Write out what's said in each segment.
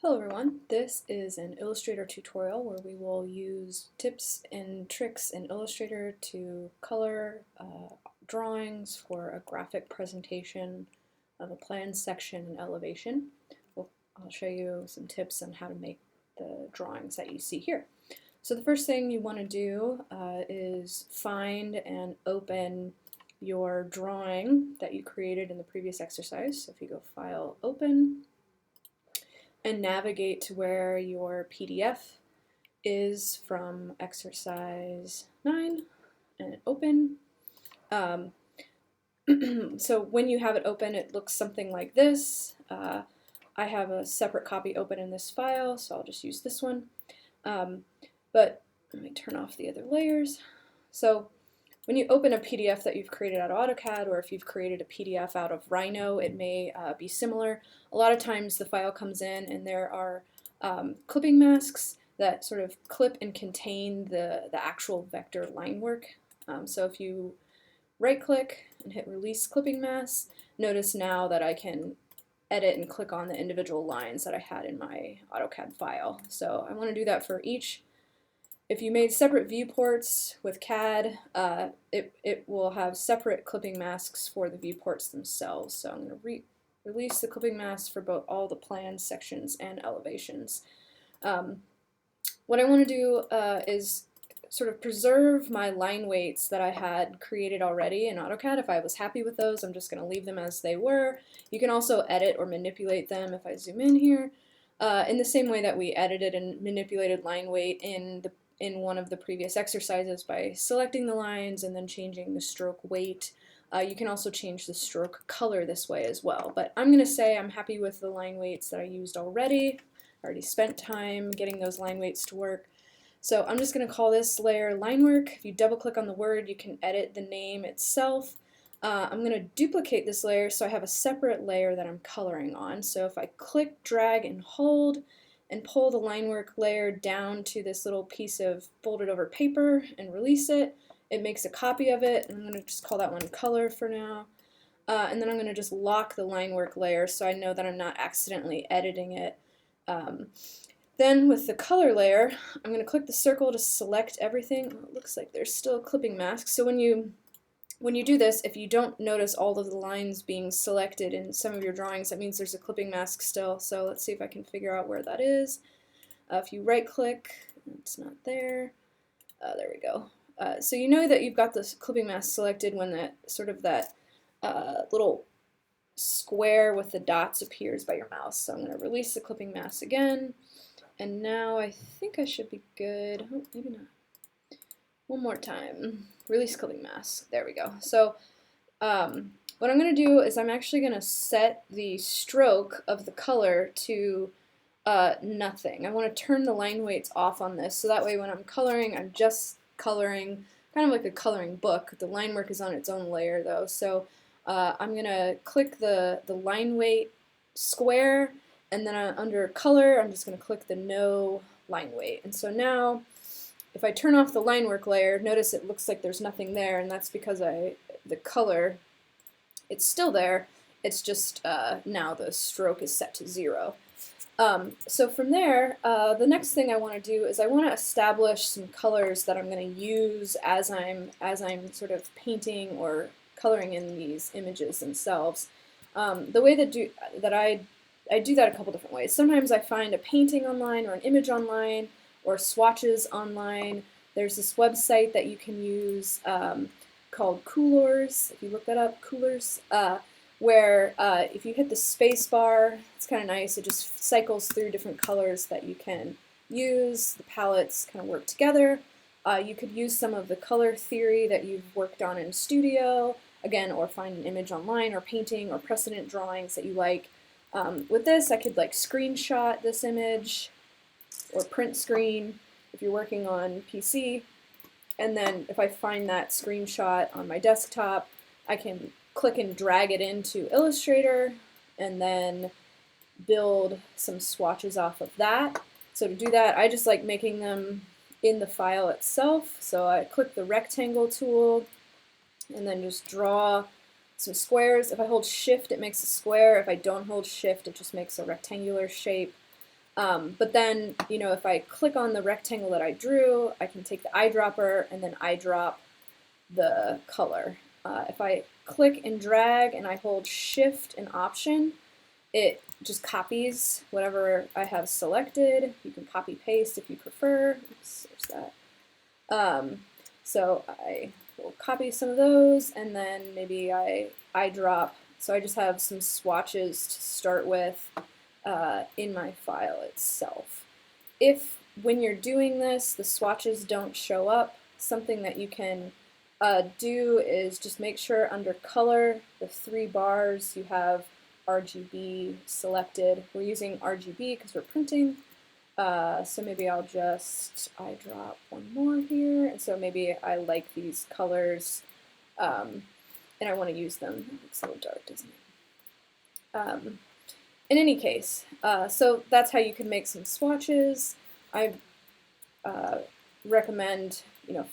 Hello everyone, this is an Illustrator tutorial where we will use tips and tricks in Illustrator to color drawings for a graphic presentation of a plan section and elevation. I'll show you some tips on how to make the drawings that you see here. So the first thing you want to do is find and open your drawing that you created in the previous exercise. So if you go File, Open, and navigate to where your PDF is from exercise 9 and open. So when you have it open, it looks something like this. I have a separate copy open in this file, so I'll just use this one. But let me turn off the other layers. So when you open a PDF that you've created out of AutoCAD, or if you've created a PDF out of Rhino, it may be similar. A lot of times the file comes in and there are clipping masks that sort of clip and contain the actual vector line work. So if you right-click and hit Release Clipping Mask, notice now that I can edit and click on the individual lines that I had in my AutoCAD file. So I want to do that for each. If you made separate viewports with CAD, it will have separate clipping masks for the viewports themselves. So I'm going to release the clipping masks for both all the plan sections and elevations. What I want to do is sort of preserve my line weights that I had created already in AutoCAD. If I was happy with those, I'm just going to leave them as they were. You can also edit or manipulate them if I zoom in here. In the same way that we edited and manipulated line weight in one of the previous exercises by selecting the lines and then changing the stroke weight. You can also change the stroke color this way as well. But I'm going to say I'm happy with the line weights that I used already. I already spent time getting those line weights to work. So I'm just going to call this layer line work. If you double click on the word, you can edit the name itself. I'm going to duplicate this layer so I have a separate layer that I'm coloring on. So if I click, drag, and hold, and pull the line work layer down to this little piece of folded over paper and release it, it makes a copy of it, and I'm going to just call that one color for now. And then I'm going to just lock the line work layer so I know that I'm not accidentally editing it. Then with the color layer, I'm going to click the circle to select everything. Oh, it looks like there's still a clipping mask. So when you do this, if you don't notice all of the lines being selected in some of your drawings, that means there's a clipping mask still. So let's see if I can figure out where that is. If you right click, it's not there. There we go. So you know that you've got the clipping mask selected when that little square with the dots appears by your mouse. So I'm going to release the clipping mask again. And now I think I should be good. Oh, maybe not. One more time. Release clipping mask. There we go. So what I'm going to do is I'm actually going to set the stroke of the color to nothing. I want to turn the line weights off on this so that way when I'm coloring, I'm just coloring kind of like a coloring book. The line work is on its own layer though. So I'm going to click the line weight square, and then under color I'm just going to click the no line weight. And so now if I turn off the line work layer, notice it looks like there's nothing there, and that's because the color, it's still there, it's just now the stroke is set to 0. So from there, the next thing I want to do is I want to establish some colors that I'm going to use as I'm sort of painting or coloring in these images themselves. The way that I do that a couple different ways. Sometimes I find a painting online or an image online or swatches online. There's this website that you can use called Coolors. If you look that up, Coolors, where if you hit the space bar, it's kind of nice. It just cycles through different colors that you can use. The palettes kind of work together. You could use some of the color theory that you've worked on in Studio, again, or find an image online or painting or precedent drawings that you like. With this, I could like screenshot this image or print screen if you're working on PC, and then if I find that screenshot on my desktop, I can click and drag it into Illustrator and then build some swatches off of that. So to do that, I just like making them in the file itself. So I click the rectangle tool and then just draw some squares. If I hold shift, it makes a square. If I don't hold shift, it just makes a rectangular shape. But then, if I click on the rectangle that I drew, I can take the eyedropper and then eyedrop the color. If I click and drag and I hold Shift and Option, it just copies whatever I have selected. You can copy paste if you prefer. Oops, there's that. So I will copy some of those, and then maybe I eyedrop. So I just have some swatches to start with in my file itself. If when you're doing this, the swatches don't show up, something that you can do is just make sure under color, the 3 bars, you have RGB selected. We're using RGB because we're printing. So maybe I'll just eyedrop one more here. And so maybe I like these colors and I want to use them. It's a little dark, doesn't it? In any case, so that's how you can make some swatches. I recommend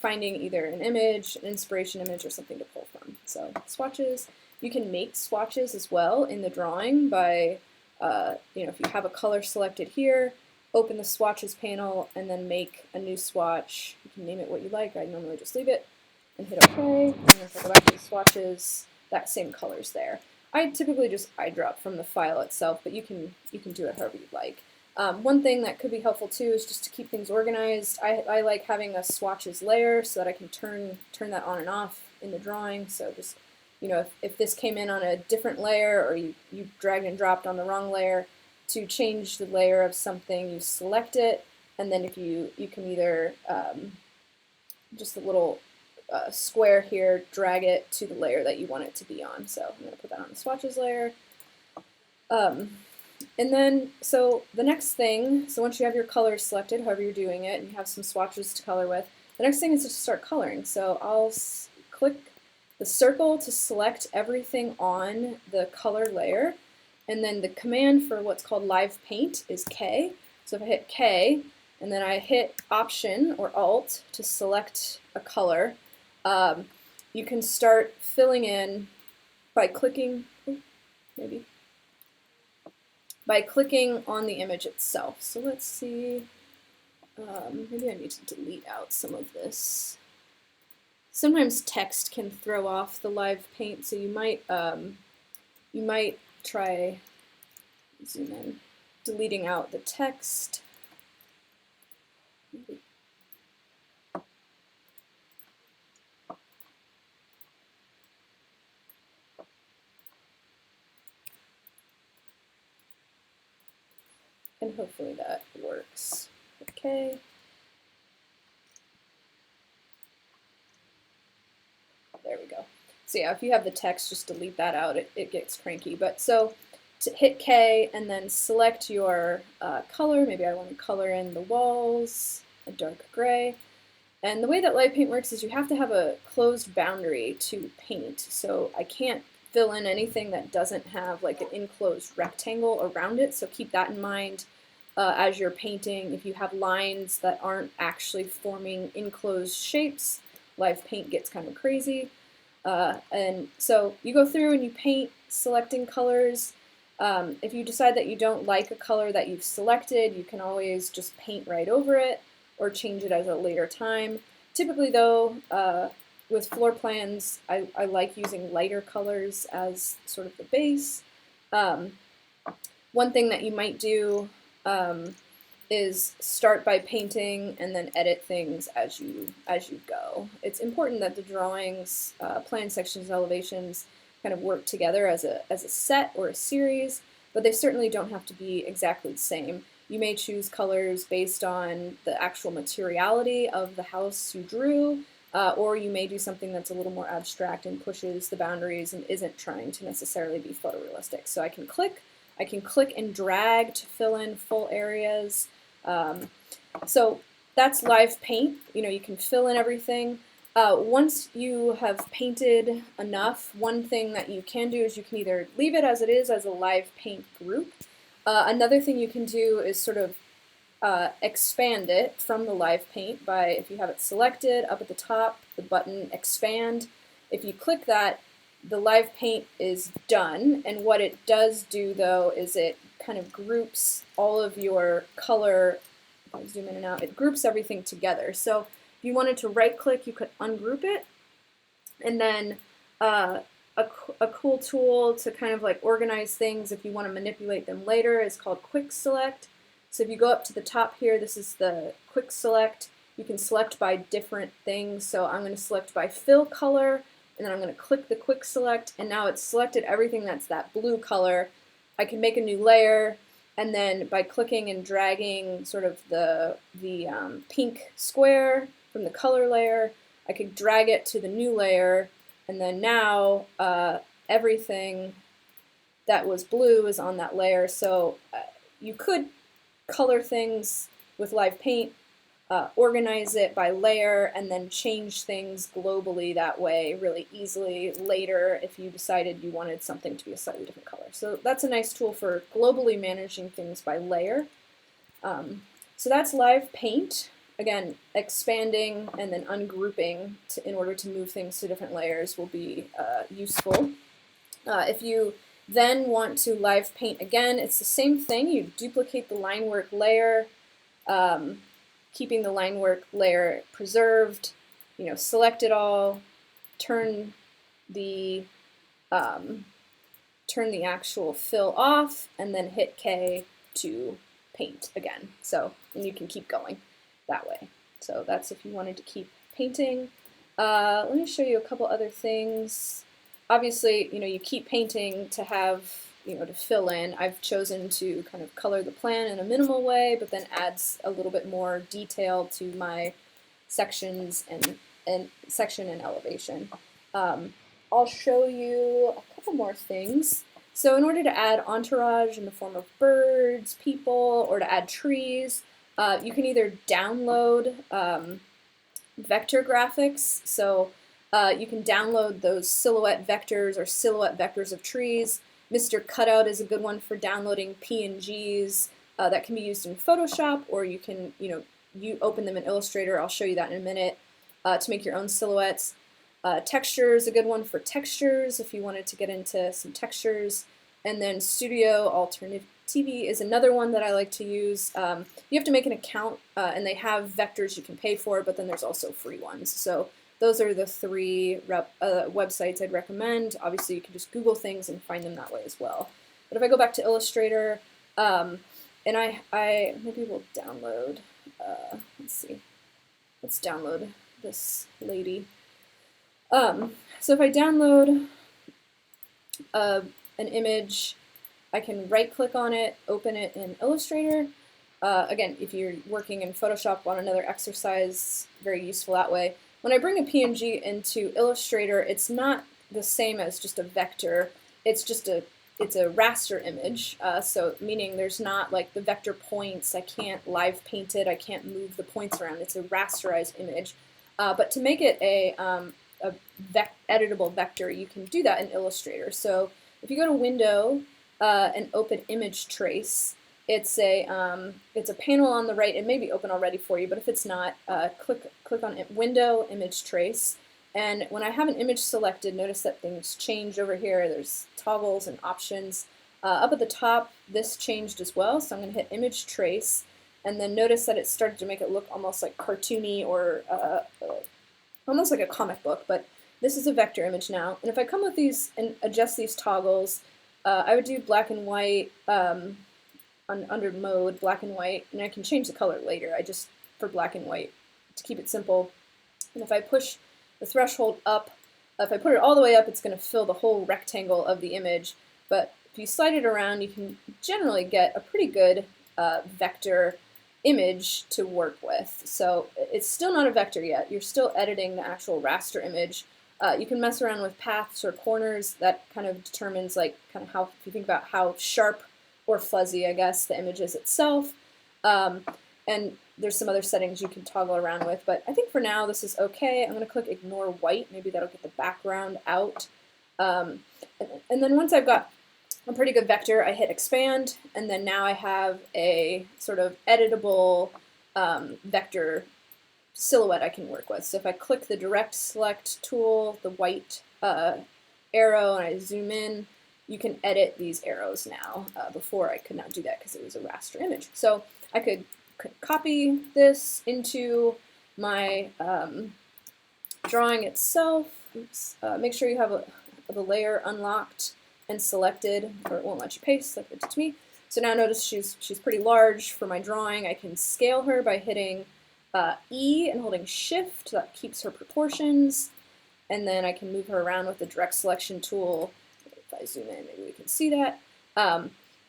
finding either an image, an inspiration image, or something to pull from. So swatches. You can make swatches as well in the drawing by, if you have a color selected here, open the swatches panel and then make a new swatch. You can name it what you like. I normally just leave it and hit OK. And if I go back to the swatches, that same color's there. I typically just eyedrop from the file itself, but you can do it however you'd like. One thing that could be helpful too is just to keep things organized. I like having a swatches layer so that I can turn that on and off in the drawing. So just if this came in on a different layer or you dragged and dropped on the wrong layer, to change the layer of something, you select it, and then if you can either just a little square here, drag it to the layer that you want it to be on. So I'm going to put that on the swatches layer. And then, so the next thing, so once you have your colors selected, however you're doing it, and you have some swatches to color with, the next thing is to start coloring. So I'll click the circle to select everything on the color layer, and then the command for what's called live paint is K. So if I hit K, and then I hit Option or Alt to select a color, you can start filling in by clicking, by clicking on the image itself. So let's see, maybe I need to delete out some of this. Sometimes text can throw off the live paint, so you might try, zoom in, deleting out the text. And hopefully that works. Okay. There we go. So yeah, if you have the text, just delete that out. It gets cranky. But so to hit K and then select your color. Maybe I want to color in the walls a dark gray. And the way that live paint works is you have to have a closed boundary to paint. So I can't fill in anything that doesn't have like an enclosed rectangle around it. So keep that in mind as you're painting. If you have lines that aren't actually forming enclosed shapes, live paint gets kind of crazy. And so you go through and you paint, selecting colors. If you decide that you don't like a color that you've selected, you can always just paint right over it or change it at a later time. Typically though, with floor plans, I like using lighter colors as sort of the base. One thing that you might do is start by painting and then edit things as you go. It's important that the drawings, plan sections, elevations kind of work together as a set or a series, but they certainly don't have to be exactly the same. You may choose colors based on the actual materiality of the house you drew, or you may do something that's a little more abstract and pushes the boundaries and isn't trying to necessarily be photorealistic. So I can click and drag to fill in full areas. So that's live paint. You can fill in everything. Once you have painted enough, one thing that you can do is you can either leave it as it is as a live paint group. Another thing you can do is sort of expand it from the live paint by, if you have it selected, up at the top, the button expand. If you click that, the live paint is done, and what it does do though is it kind of groups all of your color. If I zoom in and out, it groups everything together. So if you wanted to right click, you could ungroup it, and then a cool tool to kind of like organize things if you want to manipulate them later is called quick select. So if you go up to the top here, this is the quick select. You can select by different things. So I'm going to select by fill color, and then I'm going to click the quick select, and now it's selected everything that's that blue color. I can make a new layer, and then by clicking and dragging sort of the pink square from the color layer, I could drag it to the new layer, and then now everything that was blue is on that layer. So you could color things with live paint, organize it by layer, and then change things globally that way really easily later if you decided you wanted something to be a slightly different color. So that's a nice tool for globally managing things by layer. So that's live paint. Again, expanding and then ungrouping in order to move things to different layers will be useful. If you then want to live paint again, it's the same thing. You duplicate the line work layer, keeping the line work layer preserved, select it all, turn the actual fill off, and then hit K to paint again. So, and you can keep going that way. So that's if you wanted to keep painting. Let me show you a couple other things. Obviously, you keep painting to have, to fill in. I've chosen to kind of color the plan in a minimal way, but then adds a little bit more detail to my sections and section and elevation. I'll show you a couple more things. So in order to add entourage in the form of birds, people, or to add trees, you can either download vector graphics. So you can download those silhouette vectors or silhouette vectors of trees. Mr. Cutout is a good one for downloading PNGs that can be used in Photoshop, or you can, you open them in Illustrator. I'll show you that in a minute to make your own silhouettes. Texture is a good one for textures if you wanted to get into some textures. And then Studio Alternative TV is another one that I like to use. You have to make an account, and they have vectors you can pay for, but then there's also free ones. So those are the three websites I'd recommend. Obviously, you can just Google things and find them that way as well. But if I go back to Illustrator, and I maybe we'll download, let's see, let's download this lady. So if I download an image, I can right-click on it, open it in Illustrator. Again, if you're working in Photoshop on another exercise, very useful that way. When I bring a PNG into Illustrator, it's not the same as just a vector. It's just it's a raster image, so meaning there's not like the vector points. I can't live paint it. I can't move the points around. It's a rasterized image. But to make it a editable vector, you can do that in Illustrator. So if you go to Window and open Image Trace, it's a panel on the right. It may be open already for you, but if it's not, click on Window, Image Trace. And when I have an image selected, notice that things change over here. There's toggles and options. Up at the top, this changed as well, so I'm going to hit Image Trace. And then notice that it started to make it look almost like cartoony or almost like a comic book, but this is a vector image now. And if I come with these and adjust these toggles, I would do black and white under mode, black and white, and I can change the color later. I just, for black and white, to keep it simple. And if I push the threshold up, if I put it all the way up, it's going to fill the whole rectangle of the image. But if you slide it around, you can generally get a pretty good vector image to work with. So it's still not a vector yet. You're still editing the actual raster image. You can mess around with paths or corners. That kind of determines how, if you think about how sharp or fuzzy, I guess, the image is itself. And there's some other settings you can toggle around with, but I think for now this is okay. I'm going to click Ignore White. Maybe that'll get the background out. And then once I've got a pretty good vector, I hit Expand, and then now I have a sort of editable vector silhouette I can work with. So if I click the Direct Select tool, the white arrow, and I zoom in, you can edit these arrows now. Before I could not do that because it was a raster image. So I could copy this into my drawing itself. Oops. Make sure you have the layer unlocked and selected, or it won't let you paste like it did to me. So now notice she's pretty large for my drawing. I can scale her by hitting E and holding Shift. That keeps her proportions. And then I can move her around with the direct selection tool. If I zoom in, maybe we can see that.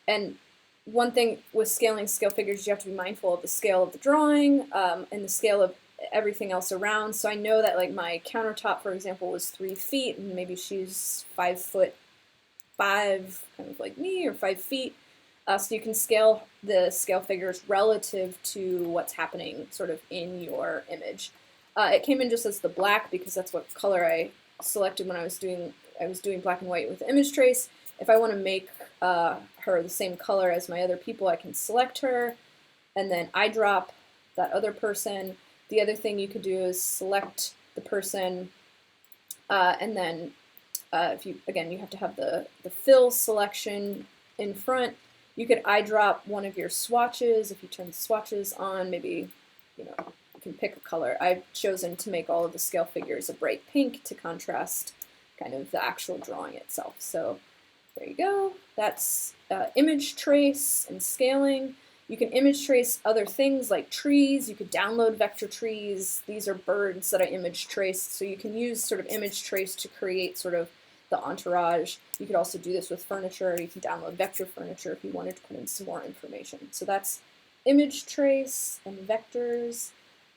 And one thing with scaling scale figures, you have to be mindful of the scale of the drawing and the scale of everything else around. So I know that like my countertop, for example, was 3 feet, and maybe she's 5'5", kind of like me, or 5 feet. So you can scale the scale figures relative to what's happening sort of in your image. It came in just as the black because that's what color I selected when I was doing black and white with the image trace. If I want to make her the same color as my other people, I can select her and then eyedrop that other person. The other thing you could do is select the person and then you have to have the fill selection in front. You could eyedrop one of your swatches. If you turn the swatches on, maybe you can pick a color. I've chosen to make all of the scale figures a bright pink to contrast kind of the actual drawing itself. So there you go. That's image trace and scaling. You can image trace other things like trees. You could download vector trees. These are birds that I image traced. So you can use sort of image trace to create sort of the entourage. You could also do this with furniture. You can download vector furniture if you wanted to put in some more information. So that's image trace and vectors.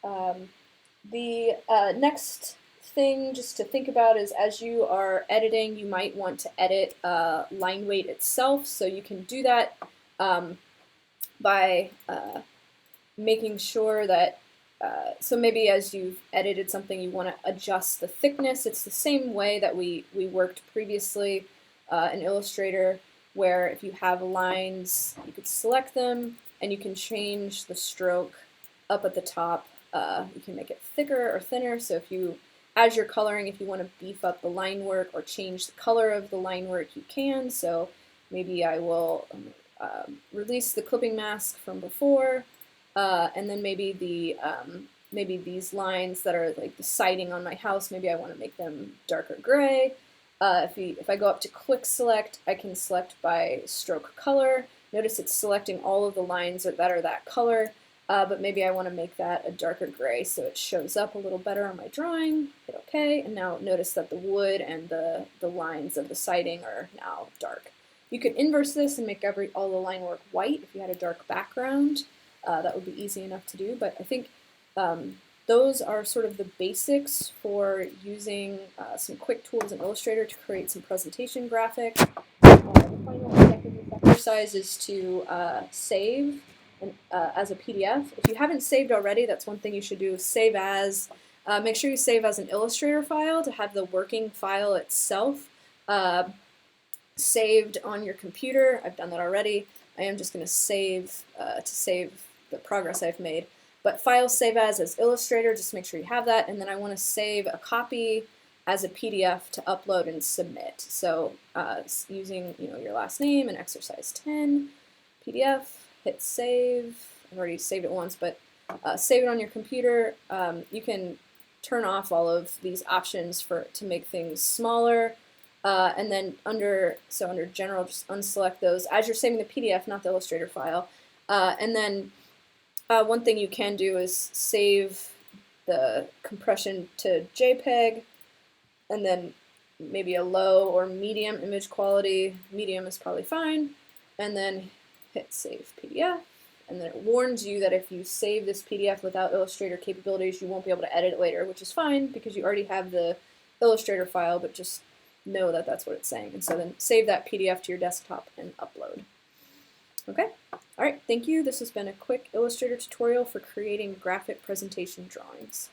The next thing just to think about is as you are editing, you might want to edit line weight itself. So you can do that by making sure that so maybe as you've edited something, you want to adjust the thickness. It's the same way that we worked previously in Illustrator, where if you have lines, you could select them, and you can change the stroke up at the top. You can make it thicker or thinner, so as you're coloring, if you want to beef up the line work or change the color of the line work, you can. So maybe I will release the clipping mask from before, and then maybe maybe these lines that are like the siding on my house, maybe I want to make them darker gray. If I go up to quick select, I can select by stroke color. Notice it's selecting all of the lines that are that color, but maybe I want to make that a darker gray so it shows up a little better on my drawing. Hit OK, and now notice that the wood and the lines of the siding are now dark. You could inverse this and make all the line work white if you had a dark background. That would be easy enough to do, but I think those are sort of the basics for using some quick tools in Illustrator to create some presentation graphics. The final step in this exercise is to save as a PDF. If you haven't saved already, that's one thing you should do, save as. Make sure you save as an Illustrator file to have the working file itself saved on your computer. I've done that already. I am just going to save the progress I've made. But file save as Illustrator, just make sure you have that, and then I want to save a copy as a PDF to upload and submit. So using your last name and exercise 10, PDF, hit save. I've already saved it once, but save it on your computer. You can turn off all of these options to make things smaller, and then under General, just unselect those as you're saving the PDF, not the Illustrator file, and then one thing you can do is save the compression to JPEG, and then maybe a low or medium image quality. Medium is probably fine, and then hit Save PDF, and then it warns you that if you save this PDF without Illustrator capabilities, you won't be able to edit it later, which is fine because you already have the Illustrator file, but just know that that's what it's saying. And so then save that PDF to your desktop and upload. Okay? All right, thank you. This has been a quick Illustrator tutorial for creating graphic presentation drawings.